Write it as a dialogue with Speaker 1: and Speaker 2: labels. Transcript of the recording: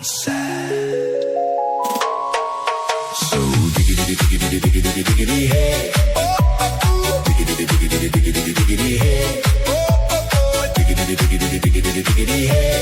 Speaker 1: sad. So diggity diggity diggity diggity hey. Diggity diggity diggity diggity hey. Diggity diggity diggity diggity hey.